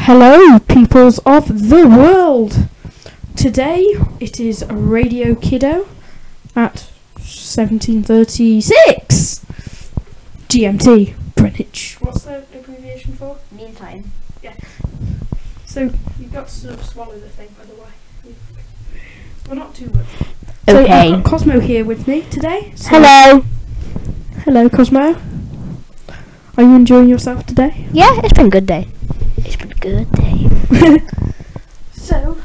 Hello, peoples of the world. Today it is Radio Kiddo at 17:36 GMT, Greenwich. What's the abbreviation for? Meantime. Yeah. So you've got to sort of swallow the thing, by the way. Well, not too much. So Okay. I've got Cosmo here with me today. So Hello. Hello, Cosmo. Are you enjoying yourself today? Yeah, it's been a good day. It's been a good day. So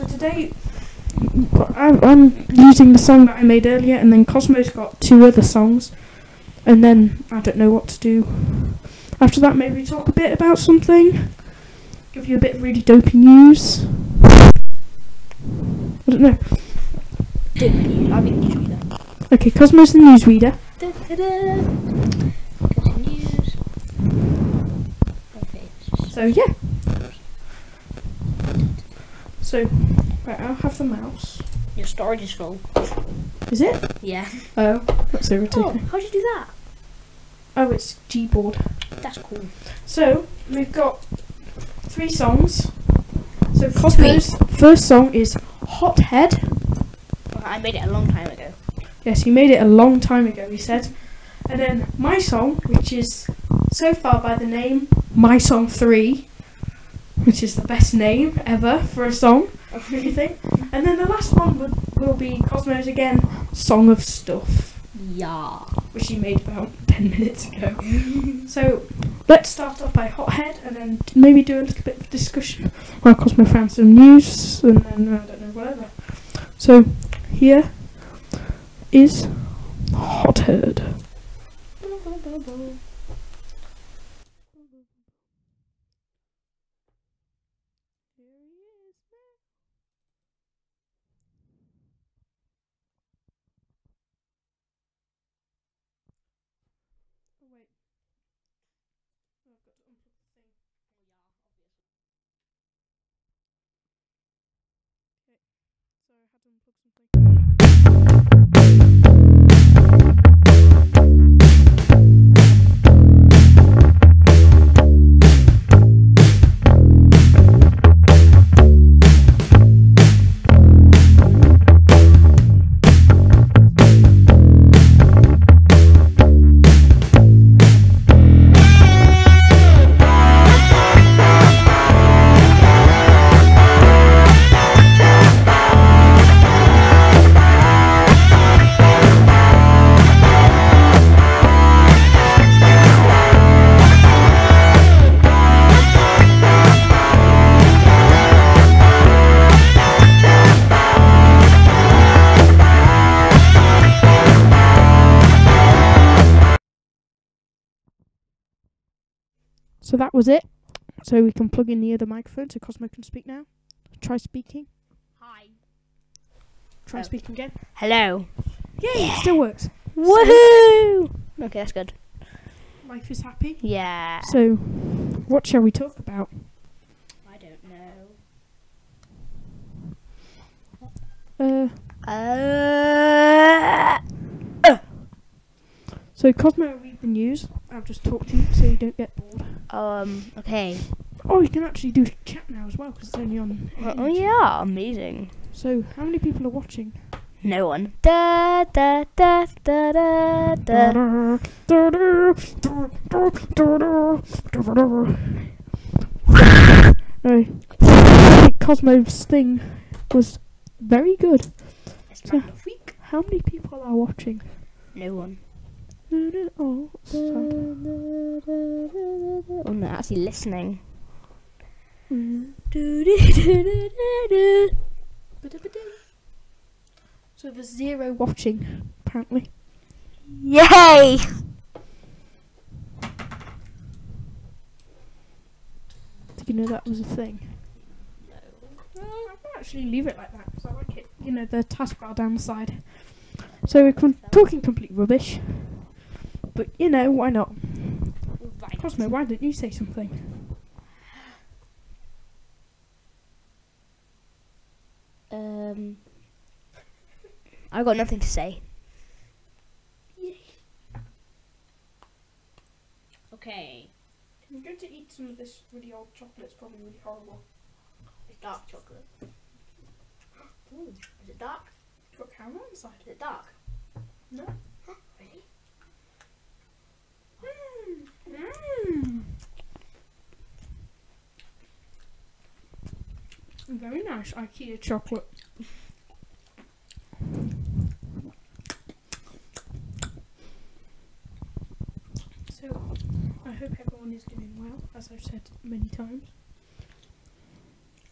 today I'm using the song that I made earlier, and then Cosmo's got two other songs, and then I don't know what to do. After that, maybe talk a bit about something, give you a bit of really dopey news. I don't know. I'll be the newsreader. Okay, Cosmo's the newsreader. News. Okay. So yeah. So right, I'll have the mouse. Your storage is full. Is it? Yeah. Oh, that's Oh, irritating. how'd you do that? Oh, it's Gboard. That's cool. So we've got 3 songs. So Cosmo's first song is Hothead. I made it a long time ago. Yes, he made it a long time ago, he said. And then my song, which is so far by the name My Song 3, which is the best name ever for a song, don't you think? And then the last one will be Cosmo's again, Song of Stuff, Yeah. which he made about 10 minutes ago. So let's start off by Hothead, and then maybe do a little bit of discussion while Cosmo found some news, and then I don't know, whatever. So here is Hothead. So that was it. So we can plug in the other microphone so Cosmo can speak now. Try speaking. Hi. Try speaking again. Hello. Yay, it still works. Woohoo! Okay, that's good. Life is happy. Yeah. So, what shall we talk about? I don't know. So Cosmo will read the news. I'll just talk to you so you don't get bored. Okay. Oh, you can actually do chat now as well because it's only on. Oh yeah, amazing. So, how many people are watching? No one. Da da da da da da. I think Cosmo's thing was very good. So, how many people are watching? No one. Oh, sad. Oh, no, actually listening. So there's 0 watching, apparently. Yay! Did you know that was a thing? No. I might actually leave it like that because I like it. You know, the taskbar down the side. So we're talking complete rubbish. But, you know, why not? Cosmo, why didn't you say something? I got nothing to say. Okay. I'm going to eat some of this really old chocolate. It's probably really horrible. It's dark chocolate. Ooh, is it dark? It's got caramel inside. Is it dark? No. Really? Very nice IKEA chocolate. So, I hope everyone is doing well, as I've said many times.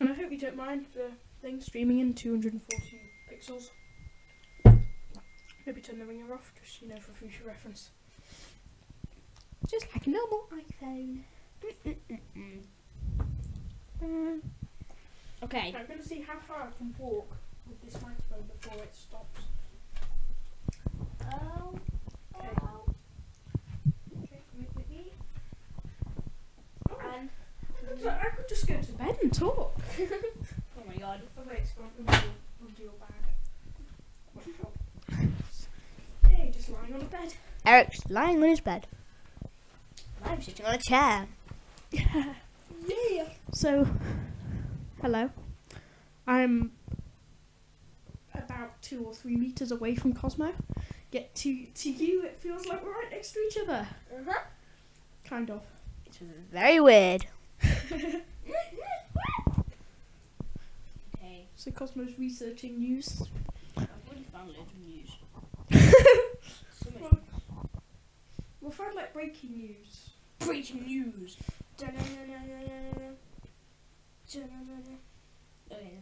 And I hope you don't mind the thing streaming in 240 pixels. Maybe turn the ringer off, just, you know, for future reference. Just like a normal iPhone. Okay. Now I'm going to see how far I can walk with this microphone before it stops. Oh. Okay. Oh. Okay, wait. And I could just go to bed and talk. oh my god. Oh wait, it's gone under your bag. Hey, just lying on a bed. Eric's lying on his bed. I'm sitting on a chair. Yeah. So, hello. I'm about 2 or 3 meters away from Cosmo. Yet to you, it feels like we're right next to each other. Kind of. It's very weird. Okay. So Cosmo's researching news. I've already found loads of news. So much. We'll find like breaking news. Breaking news. Okay,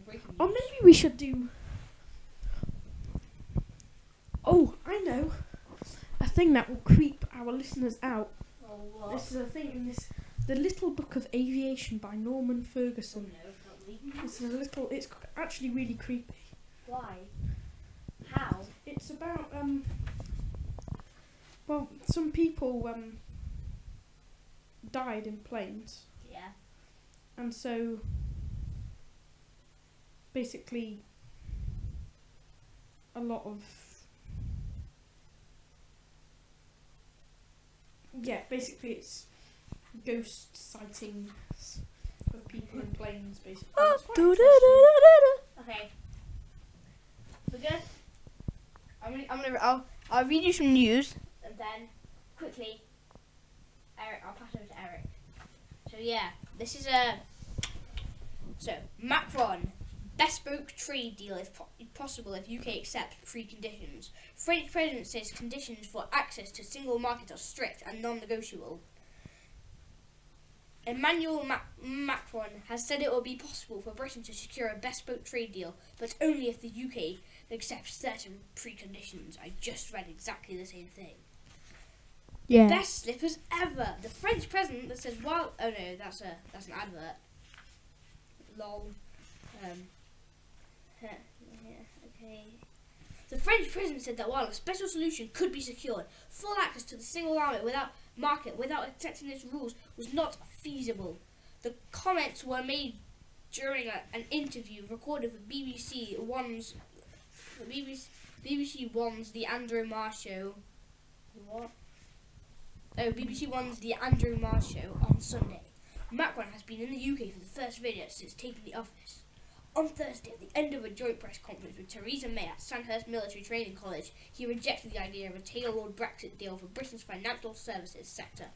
breaking news. Or maybe we should do. Oh, I know. A thing that will creep our listeners out. Oh, what? This is a thing in The Little Book of Aviation by Norman Ferguson. It's actually really creepy. Why? How? It's about well, some people died in planes, Yeah. and so basically a lot of basically it's ghost sightings of people in planes, basically. It's quite interesting. Okay. We're good. I'll read you some news and then quickly, Eric, I'll pass over to Eric. So yeah, this is Macron, bespoke trade deal if possible if UK accepts free conditions. French president says conditions for access to single market are strict and non-negotiable. Emmanuel Macron has said it will be possible for Britain to secure a bespoke trade deal, but only if the UK accepts certain preconditions. I just read exactly the same thing. Yeah. Best slippers ever. The French president that says, "Well, oh no, that's an advert." Lol. Okay. The French president said that while a special solution could be secured, full access to the single market without accepting its rules was not feasible. The comments were made during an interview recorded for BBC One's The Andrew Marr Show. What? Oh, BBC One's The Andrew Marr Show on Sunday. Macron has been in the UK for the first video since taking the office. On Thursday, at the end of a joint press conference with Theresa May at Sandhurst Military Training College, he rejected the idea of a tailored Brexit deal for Britain's financial services sector.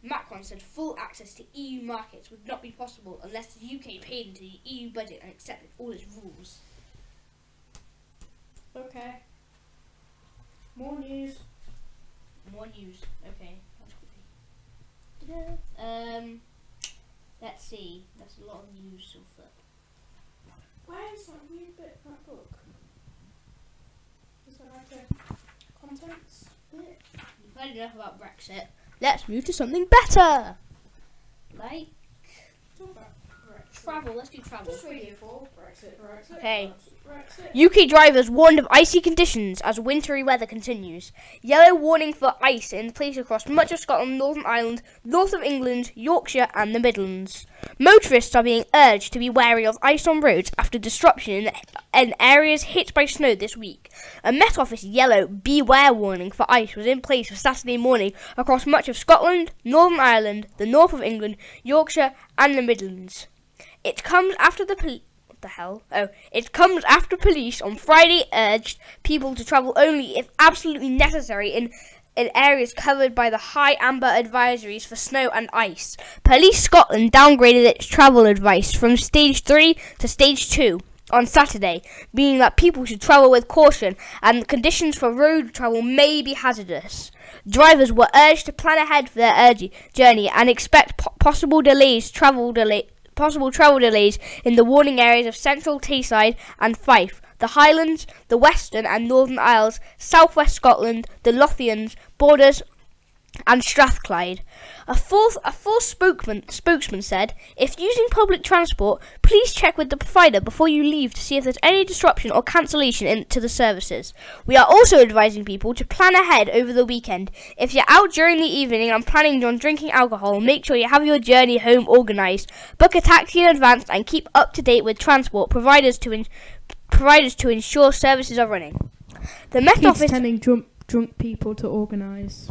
Macron said full access to EU markets would not be possible unless the UK paid into the EU budget and accepted all its rules. Okay. More news. More news. Okay, that's quickly. Let's see. That's a lot of news so far. Where is that weird bit of that book? Is that like a contents bit? You've heard enough about Brexit. Let's move to something better. Like Talk about Brexit. travel. Let's do travel. Just Radio 4. Brexit. Okay. Brexit. UK drivers warned of icy conditions as wintry weather continues. Yellow warning for ice in place across much of Scotland, Northern Ireland, north of England, Yorkshire and the Midlands. Motorists are being urged to be wary of ice on roads after disruption in areas hit by snow this week. A Met Office yellow beware warning for ice was in place for Saturday morning across much of Scotland, Northern Ireland, the north of England, Yorkshire and the Midlands. It comes after It comes after police on Friday urged people to travel only if absolutely necessary in areas covered by the high amber advisories for snow and ice. Police Scotland downgraded its travel advice from stage 3 to stage 2 on Saturday, meaning that people should travel with caution and conditions for road travel may be hazardous. Drivers were urged to plan ahead for their journey and expect possible travel delays in the warning areas of Central Tayside and Fife, the Highlands, the Western and Northern Isles, South-West Scotland, the Lothians, Borders and Strathclyde. A full spokesman said, if using public transport, please check with the provider before you leave to see if there's any disruption or cancellation to the services. We are also advising people to plan ahead over the weekend. If you're out during the evening and planning on drinking alcohol, make sure you have your journey home organised. Book a taxi in advance and keep up to date with transport providers to ensure services are running. The Met Office telling drunk people to organise.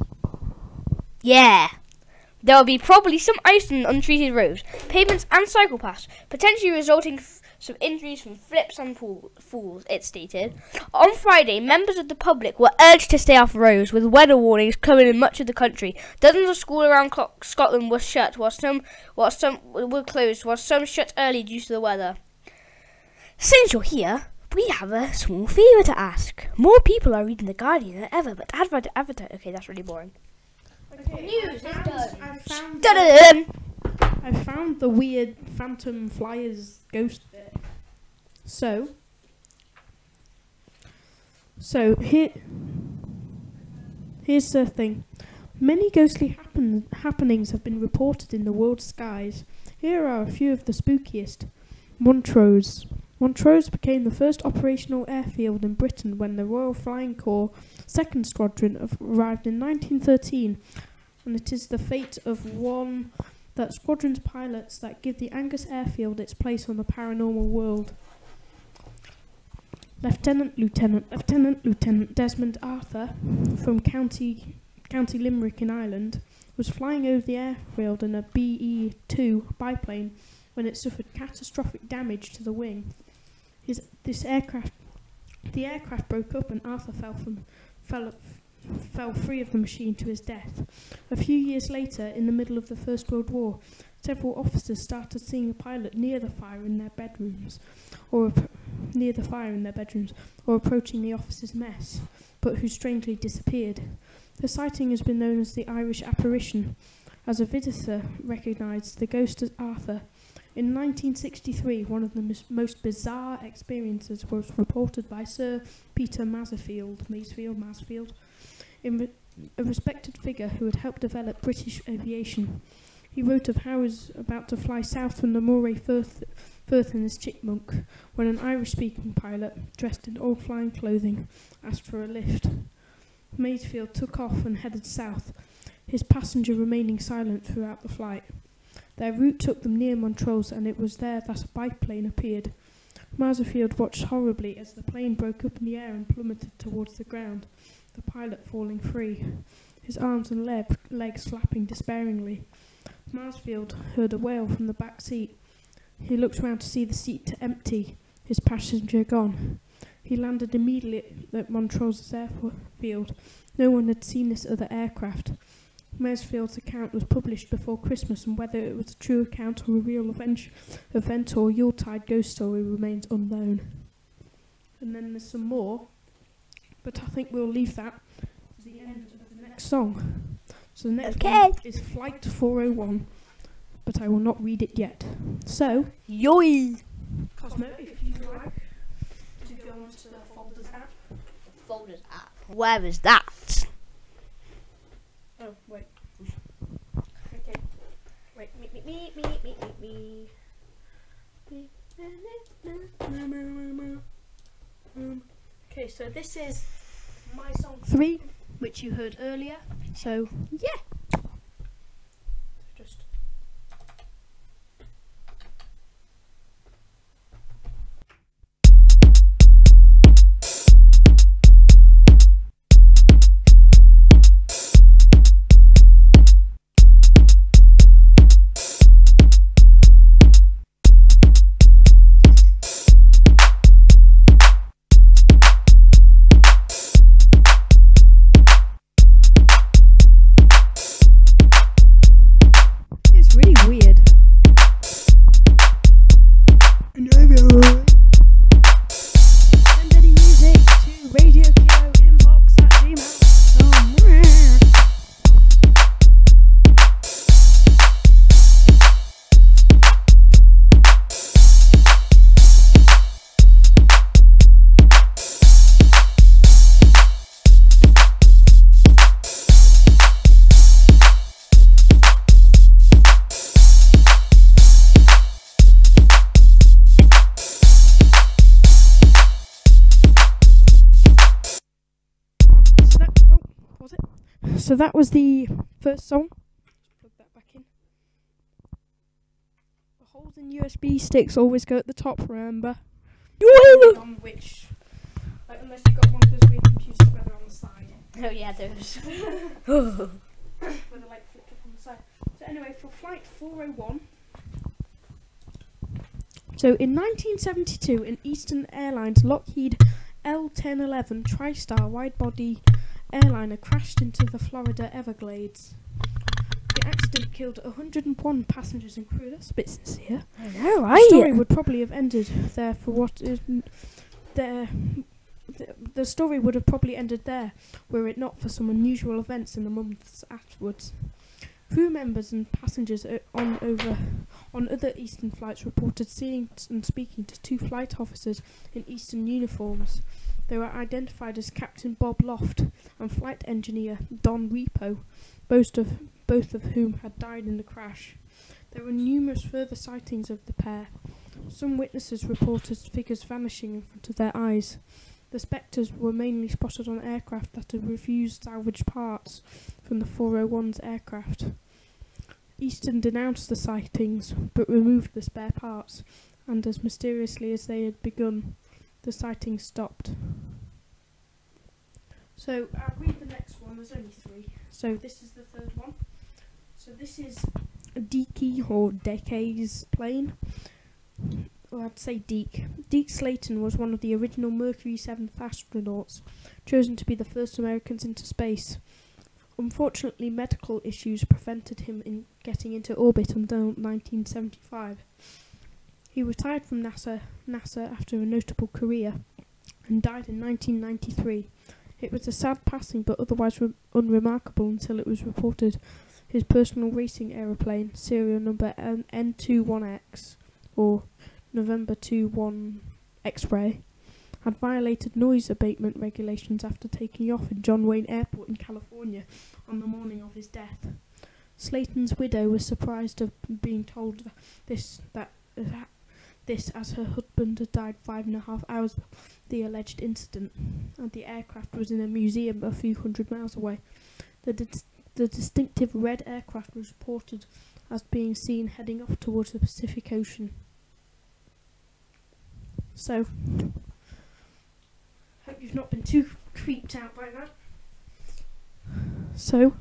Yeah. There will be probably some ice on untreated roads, pavements and cycle paths, potentially resulting some injuries from flips and falls, it stated. On Friday, members of the public were urged to stay off roads, with weather warnings covering much of the country. Dozens of schools around Scotland were shut, while some were closed, while some shut early due to the weather. Since you're here, we have a small favour to ask. More people are reading The Guardian than ever, but advertise. Okay, that's really boring. Okay, News is done. I found the weird Phantom Flyers ghost bit. So here's the thing. Many ghostly happenings have been reported in the world's skies. Here are a few of the spookiest. Montrose. Montrose became the first operational airfield in Britain when the Royal Flying Corps 2nd Squadron arrived in 1913, and it is the fate of that squadron's pilots that give the Angus Airfield its place on the paranormal world. Lieutenant Desmond Arthur from County Limerick in Ireland was flying over the airfield in a BE-2 biplane when it suffered catastrophic damage to the wing. The aircraft broke up and Arthur fell free of the machine to his death. A few years later, in the middle of the First World War, several officers started seeing a pilot near the fire in their bedrooms, or approaching the officers' mess, but who strangely disappeared. The sighting has been known as the Irish apparition, as a visitor recognised the ghost of Arthur. In 1963, one of the most bizarre experiences was reported by Sir Peter Masefield, a respected figure who had helped develop British aviation. He wrote of how he was about to fly south from the Moray Firth in his Chipmunk when an Irish-speaking pilot, dressed in old flying clothing, asked for a lift. Masefield took off and headed south, his passenger remaining silent throughout the flight. Their route took them near Montrose, and it was there that a biplane appeared. Masefield watched horribly as the plane broke up in the air and plummeted towards the ground, the pilot falling free, his arms and legs flapping despairingly. Masefield heard a wail from the back seat. He looked round to see the seat empty, his passenger gone. He landed immediately at Montrose's airfield. No one had seen this other aircraft. Masefield's account was published before Christmas, and whether it was a true account or a real event or Yuletide ghost story remains unknown. And then there's some more, but I think we'll leave that to the end of the next song. So the next one is Flight 401, but I will not read it yet. So, Yoi! Cosmo, if you'd like to go on to the Folders app. Folders app. Where is that? Oh, wait. Okay. Wait, me. Okay, so this is my song 3, which you heard earlier. So yeah, just. It's really weird. Send any music to Radio Kilo inbox at gmail.com. So that was the first song. Plug that back in. The holes in USB sticks always go at the top, remember? On which, like, unless you've got one of those weird computers together on the side. Oh yeah, those. Where the light flipped up on the side. So anyway, for flight 401. So in 1972, an Eastern Airlines Lockheed L-1011 TriStar wide-body airliner crashed into the Florida Everglades. The accident killed 101 passengers and crew. That's a bit sincere. I know, The right? story would probably have ended there for what is there. The story would have probably ended there were it not for some unusual events in the months afterwards. Crew members and passengers on other Eastern flights reported seeing and speaking to 2 flight officers in Eastern uniforms. They were identified as Captain Bob Loft and flight engineer Don Repo, both of whom had died in the crash. There were numerous further sightings of the pair. Some witnesses reported figures vanishing in front of their eyes. The spectres were mainly spotted on aircraft that had refused salvaged parts from the 401's aircraft. Eastern denounced the sightings, but removed the spare parts, and as mysteriously as they had begun, the sightings stopped. So I'll read the next one. There's only 3. So this is the third one. So this is Deaky or Dekay's plane. Well, I'd say Deke. Deke Slayton was one of the original Mercury 7th astronauts, chosen to be the first Americans into space. Unfortunately, medical issues prevented him in getting into orbit until 1975. He retired from NASA after a notable career and died in 1993. It was a sad passing, but otherwise unremarkable until it was reported his personal racing aeroplane, serial number N21X, or November 21 X-ray, had violated noise abatement regulations after taking off in John Wayne Airport in California on the morning of his death. Slayton's widow was surprised of being told this as her husband had died 5.5 hours before the alleged incident, and the aircraft was in a museum a few hundred miles away. The distinctive red aircraft was reported as being seen heading off towards the Pacific Ocean. So, hope you've not been too creeped out by that. So,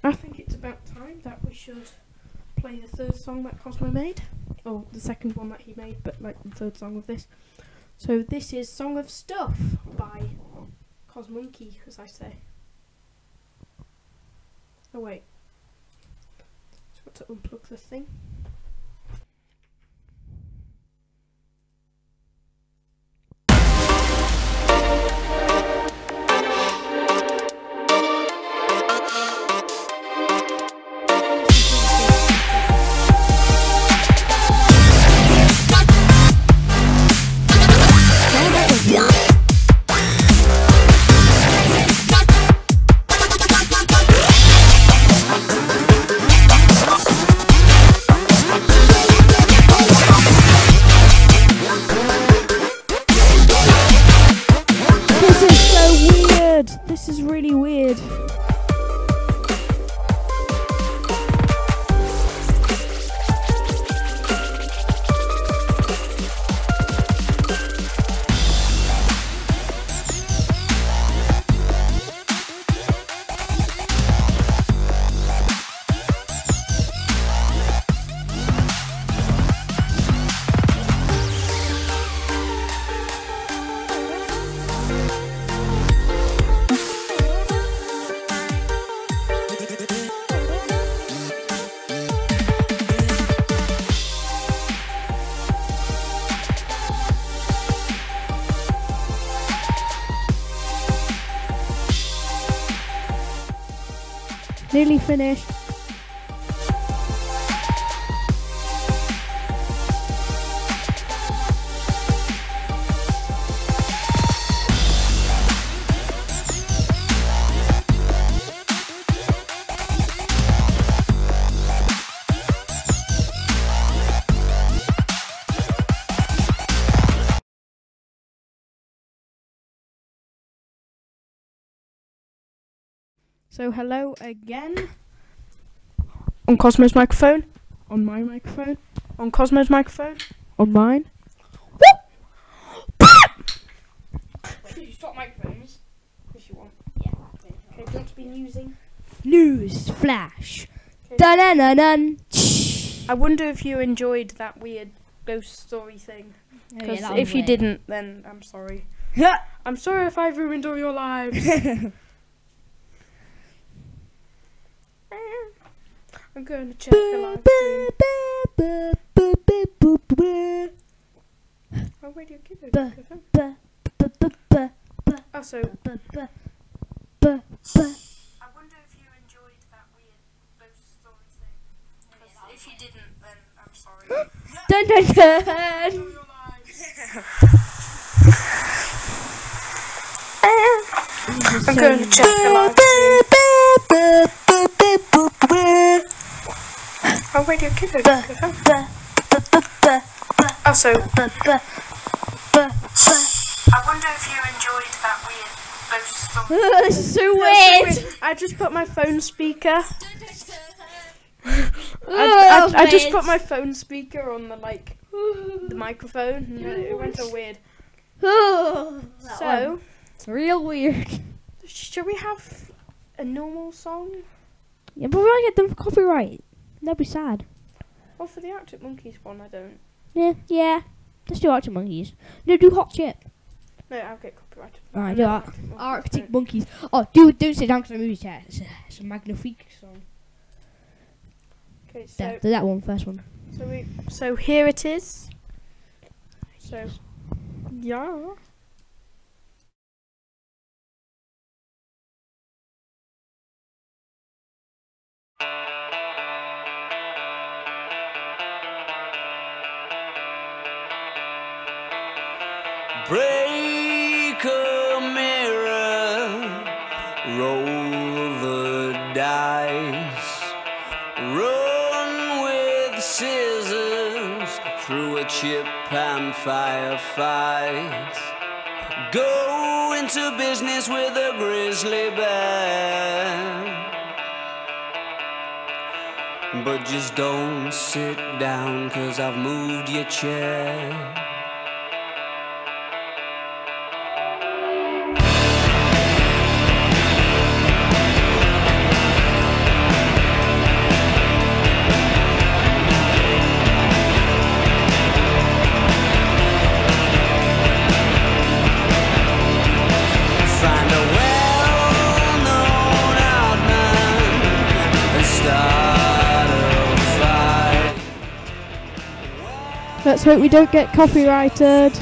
I think it's about time that we should play the third song that Cosmo made. Or the second one that he made, but like the third song of this. So this is Song of Stuff by Cosmonkey, as I say. Oh wait. Just got to unplug the thing. nearly finished. So hello again. On Cosmo's microphone. On my microphone. On Cosmo's microphone. On mine. Wait, you stop microphones. If you want. Yeah. Okay, do you want to be using? News flash. Okay. Dun dun dun dun. I wonder if you enjoyed that weird ghost story thing. Because if you didn't, then I'm sorry. I'm sorry if I've ruined all your lives. I'm going to check the live stream. Oh, Radio Kiddo. Also, I wonder if you enjoyed that weird ghost story thing. Because if you didn't, then I'm sorry. Dun dun dun. All your lives. I'm going to check the live stream. Oh, Radio Kiddo. Also, I wonder if you enjoyed that weird ghost story. This is so weird. I just put my phone speaker. Oh, I just weird. put my phone speaker on the microphone, and it went all weird. Oh, So, it's real weird. should we have a normal song? Yeah, but we might get them for copyright. That'd be sad. Well, for the Arctic Monkeys one, I don't. Yeah. Let's do Arctic Monkeys. No, do Hot Chip. No, I'll get copyrighted. Alright, I do know Arctic Monkeys. Oh, don't sit down to the movie chat. It's a magnifique song. Okay, so Do that one, first one. so here it is. So, yeah. Break a mirror, roll the dice, run with scissors through a chip and firefight, go into business with a grizzly bear, but just don't sit down 'cause I've moved your chair. Let's hope we don't get copyrighted.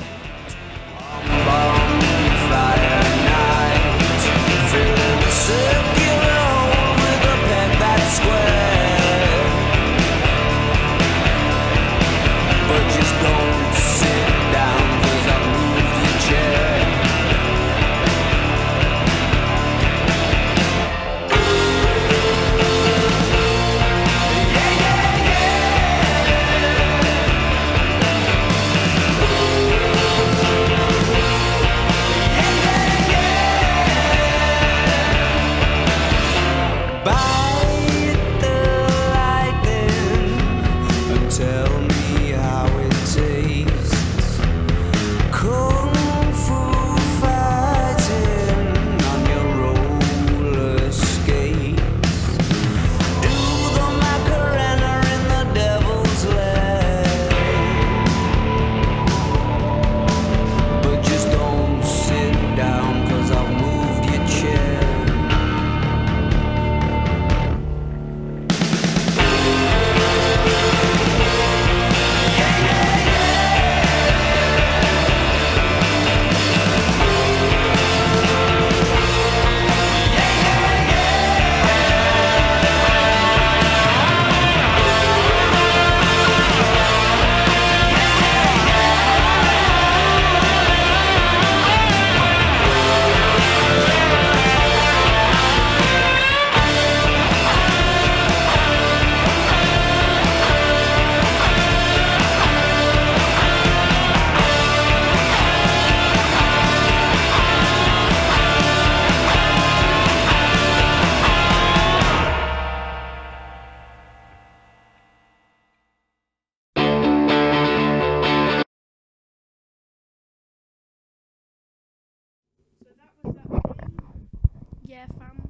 Yeah, fam.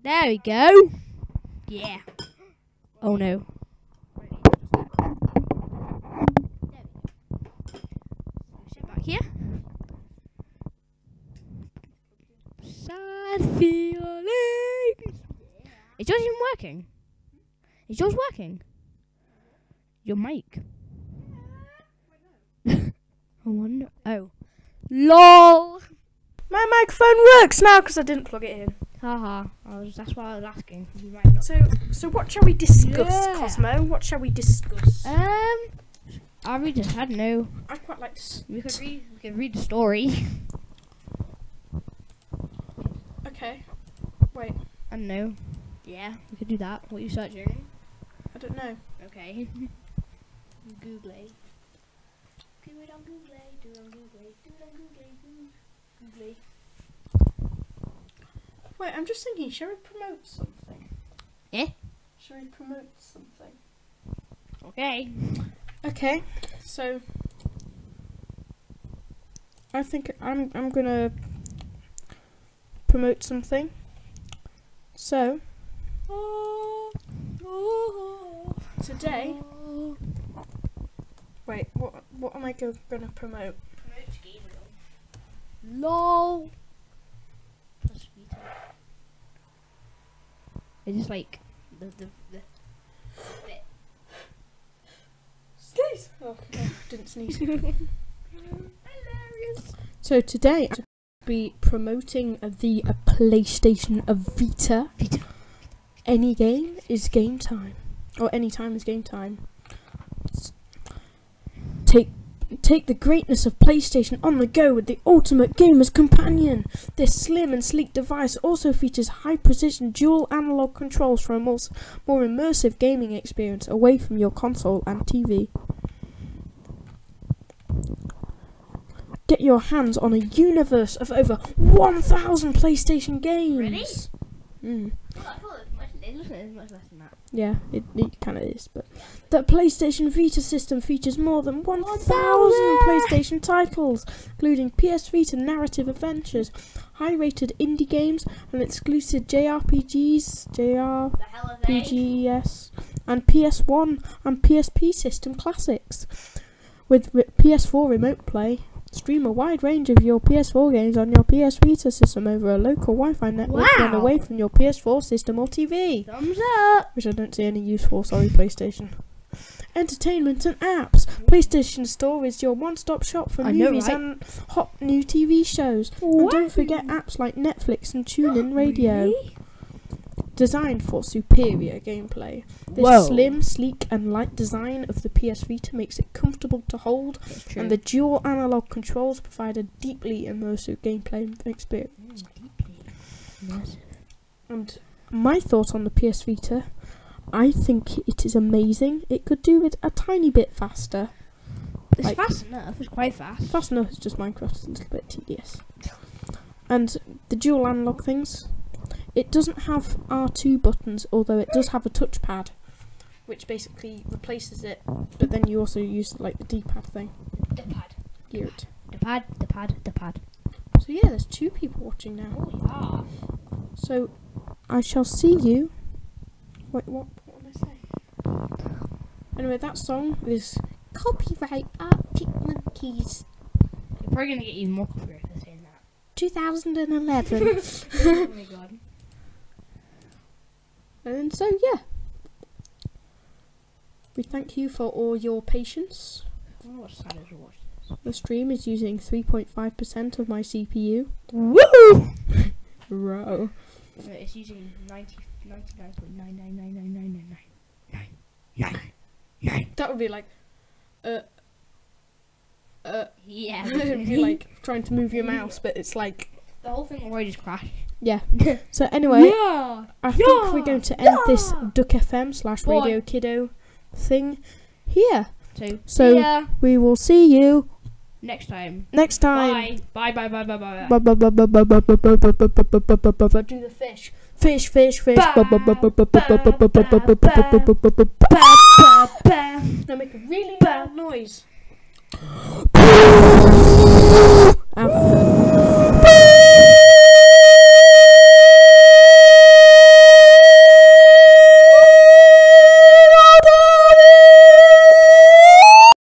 There we go. Yeah. Oh no. Sit back here. Sad feelings. Is yours even working? Is yours working? Your mic. I wonder. Oh. LOL. My microphone works now because I didn't plug it in. Haha. That's why I was asking. You might not. So what shall we discuss, Yeah. Cosmo? What shall we discuss? I don't know. I'd quite like to. We could read the story. Okay. Wait. I don't know. Yeah, we could do that. What are you searching? I don't know. Okay. Google. Do it on Google. Do it on Google. Do it on Google. Google. Wait, I'm just thinking. Shall we promote something? Eh? Shall we promote something? Okay. Okay. So I think I'm gonna promote something. So today, wait, what am I gonna promote? LOL. It's just like the bit. Sneeze! Oh, didn't sneeze. Hilarious. So today I'll be promoting the PlayStation Vita. Any game is game time, or any time is game time. Take the greatness of PlayStation on the go with the ultimate gamer's companion. This slim and sleek device also features high-precision dual analog controls for a more immersive gaming experience away from your console and TV. Get your hands on a universe of over 1,000 PlayStation games. Really? Mm. I thought it was much less than that. Yeah, it kind of is, but the PlayStation Vita system features more than 1,000 PlayStation titles, including PS Vita narrative adventures, high-rated indie games, and exclusive JRPGs, and PS1 and PSP system classics. With PS4 Remote Play, stream a wide range of your PS4 games on your PS Vita system over a local Wi-Fi network and away from your PS4 system or TV. Thumbs up. Which I don't see any use for, sorry PlayStation. Entertainment and apps. PlayStation Store is your one-stop shop for movies and hot new TV shows. And don't forget apps like Netflix and TuneIn Radio. Really? Designed for superior gameplay. This slim, sleek and light design of the PS Vita makes it comfortable to hold, and the dual analog controls provide a deeply immersive gameplay experience. And my thought on the PS Vita, I think it is amazing. It could do it a tiny bit faster. It's fast enough. It's quite fast. Fast enough, it's just Minecraft. It's a little bit tedious. And the dual analog things, it doesn't have R2 buttons, although it does have a touchpad, which basically replaces it, but then you also use like the D-pad thing. The pad. The pad. So yeah, there's 2 people watching now. Oh yeah. So I shall see you. Wait, what am I saying? Anyway, that song is copyright Arctic Monkeys. You're probably gonna get even more copyright for saying that. 2011. Oh my god. And so yeah, we thank you for all your patience. Oh, what's sad as to watch this. The stream is using 3.5% of my CPU. Woo! Bro. It's using 99.999999999. That would be like, Yeah. it'd be like trying to move your mouse, but it's like, the whole thing will already just crash. yeah. So anyway, Yeah. I think we're going to end this Duck FM / Radio Kiddo thing here. So yeah. we will see you Next time. next time. Bye. Do the fish. Fish. Now make a really loud noise.